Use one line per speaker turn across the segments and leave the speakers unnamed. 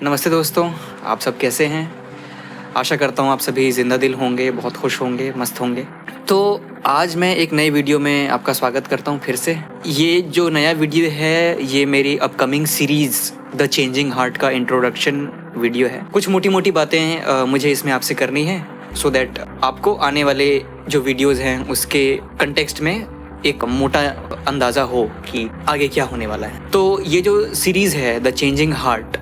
नमस्ते दोस्तों, आप सब कैसे हैं? आशा करता हूँ आप सभी ज़िंदा दिल होंगे, बहुत खुश होंगे, मस्त होंगे। तो आज मैं एक नई वीडियो में आपका स्वागत करता हूँ फिर से। ये जो नया वीडियो है ये मेरी upcoming series the changing heart का इंट्रोडक्शन वीडियो है। कुछ मोटी मोटी बातें मुझे इसमें आपसे करनी है सो दैट आपको आने वाले जो वीडियोज़ हैं उसके कंटेक्स्ट में एक मोटा अंदाज़ा हो कि आगे क्या होने वाला है। तो ये जो सीरीज़ है द चेंजिंग हार्ट,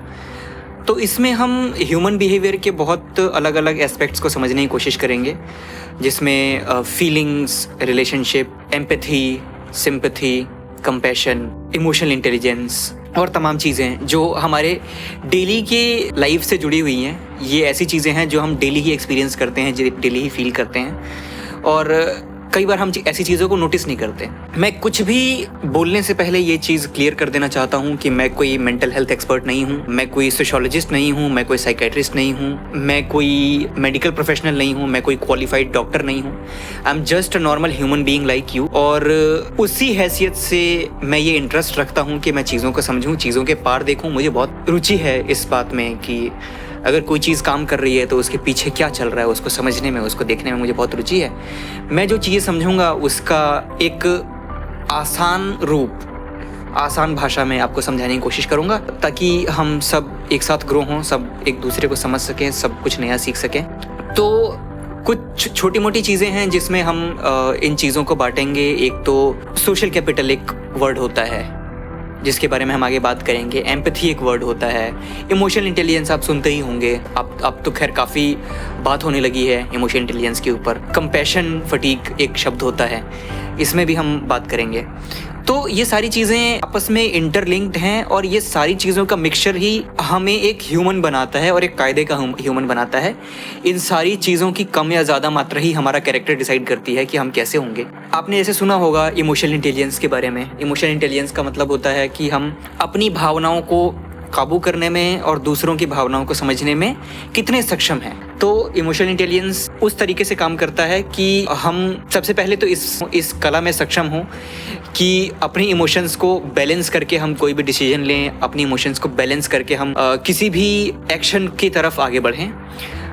तो इसमें हम ह्यूमन बिहेवियर के बहुत अलग अलग एस्पेक्ट्स को समझने की कोशिश करेंगे, जिसमें feelings, relationship, empathy, sympathy, compassion, emotional intelligence और तमाम चीज़ें जो हमारे डेली के लाइफ से जुड़ी हुई हैं। ये ऐसी चीज़ें हैं जो हम डेली ही एक्सपीरियंस करते हैं, डेली ही फील करते हैं और कई बार हम ऐसी चीज़ों को नोटिस नहीं करते। मैं कुछ भी बोलने से पहले ये चीज़ क्लियर कर देना चाहता हूँ कि मैं कोई मेंटल हेल्थ एक्सपर्ट नहीं हूँ, मैं कोई सोशियोलॉजिस्ट नहीं हूँ, मैं कोई साइकेट्रिस्ट नहीं हूँ, मैं कोई मेडिकल प्रोफेशनल नहीं हूँ, मैं कोई क्वालिफाइड डॉक्टर नहीं हूँ। I am just a normal human being like you. और उसी हैसियत से मैं ये इंटरेस्ट रखता हूँ कि मैं चीज़ों को समझूँ, चीज़ों के पार देखूँ। मुझे बहुत रुचि है इस बात में कि अगर कोई चीज़ काम कर रही है तो उसके पीछे क्या चल रहा है, उसको समझने में, उसको देखने में मुझे बहुत रुचि है। मैं जो चीज़ समझूंगा उसका एक आसान रूप, आसान भाषा में आपको समझाने की कोशिश करूंगा ताकि हम सब एक साथ ग्रो हों, सब एक दूसरे को समझ सकें, सब कुछ नया सीख सकें। तो कुछ छोटी मोटी चीज़ें हैं जिसमें हम इन चीज़ों को बांटेंगे। एक तो सोशल कैपिटल एक वर्ड होता है जिसके बारे में हम आगे बात करेंगे। एम्पैथी एक वर्ड होता है। इमोशनल इंटेलिजेंस आप सुनते ही होंगे, अब तो खैर काफ़ी बात होने लगी है इमोशनल इंटेलिजेंस के ऊपर। कंपैशन फटीग एक शब्द होता है, इसमें भी हम बात करेंगे। तो ये सारी चीज़ें आपस में इंटरलिंक्ड हैं और ये सारी चीज़ों का मिक्सचर ही हमें एक ह्यूमन बनाता है और एक कायदे का ह्यूमन बनाता है। इन सारी चीज़ों की कम या ज़्यादा मात्रा ही हमारा कैरेक्टर डिसाइड करती है कि हम कैसे होंगे। आपने ऐसे सुना होगा इमोशनल इंटेलिजेंस के बारे में। इमोशनल इंटेलिजेंस का मतलब होता है कि हम अपनी भावनाओं को काबू करने में और दूसरों की भावनाओं को समझने में कितने सक्षम हैं। तो इमोशनल इंटेलिजेंस उस तरीके से काम करता है कि हम सबसे पहले तो इस कला में सक्षम हों कि अपनी इमोशंस को बैलेंस करके हम कोई भी डिसीजन लें, अपनी इमोशंस को बैलेंस करके हम किसी भी एक्शन की तरफ आगे बढ़ें।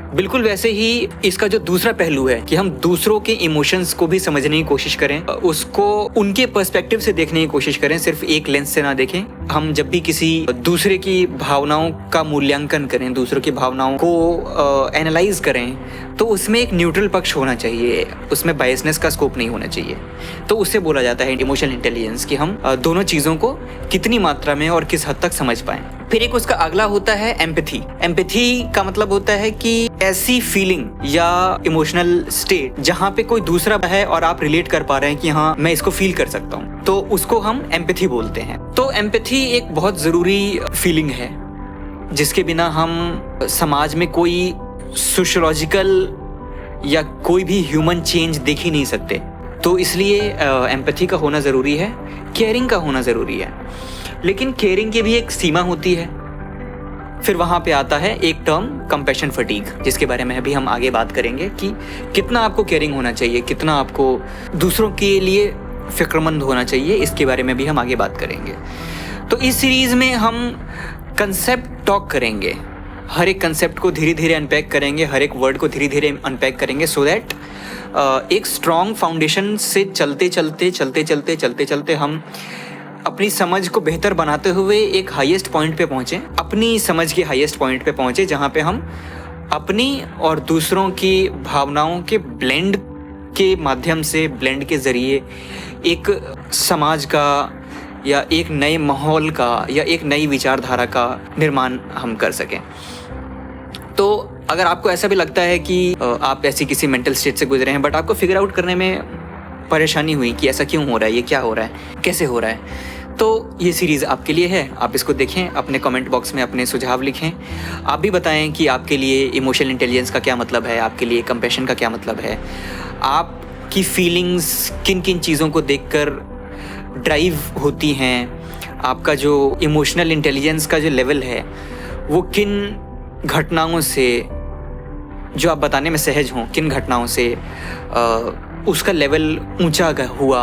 बिल्कुल वैसे ही इसका जो दूसरा पहलू है कि हम दूसरों के इमोशंस को भी समझने की कोशिश करें, उसको उनके पर्सपेक्टिव से देखने की कोशिश करें, सिर्फ एक लेंस से ना देखें। हम जब भी किसी दूसरे की भावनाओं का मूल्यांकन करें, दूसरों की भावनाओं को एनालाइज करें, तो उसमें एक न्यूट्रल पक्ष होना चाहिए, उसमें बायसनेस का स्कोप नहीं होना चाहिए। तो उससे बोला जाता है इमोशनल इंटेलिजेंस कि हम दोनों चीज़ों को कितनी मात्रा में और किस हद तक समझ पाएं। फिर एक उसका अगला होता है एम्पैथी। एम्पैथी का मतलब होता है कि ऐसी फीलिंग या इमोशनल स्टेट जहाँ पे कोई दूसरा है और आप रिलेट कर पा रहे हैं कि हाँ मैं इसको फील कर सकता हूँ, तो उसको हम एम्पैथी बोलते हैं। तो एम्पैथी एक बहुत ज़रूरी फीलिंग है जिसके बिना हम समाज में कोई सोशियोलॉजिकल या कोई भी ह्यूमन चेंज देख ही नहीं सकते। तो इसलिए एम्पैथी का होना ज़रूरी है, केयरिंग का होना ज़रूरी है। लेकिन केयरिंग की भी एक सीमा होती है। फिर वहाँ पे आता है एक टर्म कंपैशन फटीग, जिसके बारे में अभी हम आगे बात करेंगे कि कितना आपको केयरिंग होना चाहिए, कितना आपको दूसरों के लिए फिक्रमंद होना चाहिए। इसके बारे में भी हम आगे बात करेंगे। तो इस सीरीज़ में हम कंसेप्ट टॉक करेंगे, हर एक कंसेप्ट को धीरे धीरे अनपैक करेंगे, हर एक वर्ड को धीरे धीरे अनपैक करेंगे सो दैट एक स्ट्रॉन्ग फाउंडेशन से चलते चलते हम अपनी समझ को बेहतर बनाते हुए एक हाईएस्ट पॉइंट पे पहुँचें, अपनी समझ के हाईएस्ट पॉइंट पे पहुँचे, जहाँ पे हम अपनी और दूसरों की भावनाओं के ब्लेंड के माध्यम से, ब्लेंड के ज़रिए एक समाज का या एक नए माहौल का या एक नई विचारधारा का निर्माण हम कर सकें। तो अगर आपको ऐसा भी लगता है कि आप ऐसी किसी मेंटल स्टेट से गुजरे हैं बट आपको फिगर आउट करने में परेशानी हुई कि ऐसा क्यों हो रहा है, ये क्या हो रहा है, कैसे हो रहा है, तो ये सीरीज़ आपके लिए है। आप इसको देखें, अपने कमेंट बॉक्स में अपने सुझाव लिखें। आप भी बताएं कि आपके लिए इमोशनल इंटेलिजेंस का क्या मतलब है, आपके लिए कंपैशन का क्या मतलब है, आपकी फीलिंग्स किन किन चीज़ों को देखकर ड्राइव होती हैं, आपका जो इमोशनल इंटेलिजेंस का जो लेवल है वो किन घटनाओं से, जो आप बताने में सहज हों, किन घटनाओं से उसका लेवल ऊंचा हुआ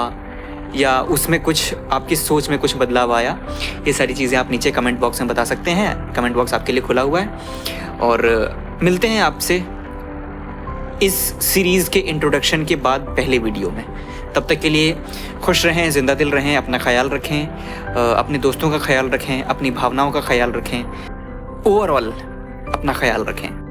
या उसमें कुछ आपकी सोच में कुछ बदलाव आया, ये सारी चीज़ें आप नीचे कमेंट बॉक्स में बता सकते हैं। कमेंट बॉक्स आपके लिए खुला हुआ है। और मिलते हैं आपसे इस सीरीज़ के इंट्रोडक्शन के बाद पहले वीडियो में। तब तक के लिए खुश रहें, जिंदा दिल रहें, अपना ख्याल रखें, अपने दोस्तों का ख्याल रखें, अपनी भावनाओं का ख्याल रखें, ओवरऑल अपना ख्याल रखें।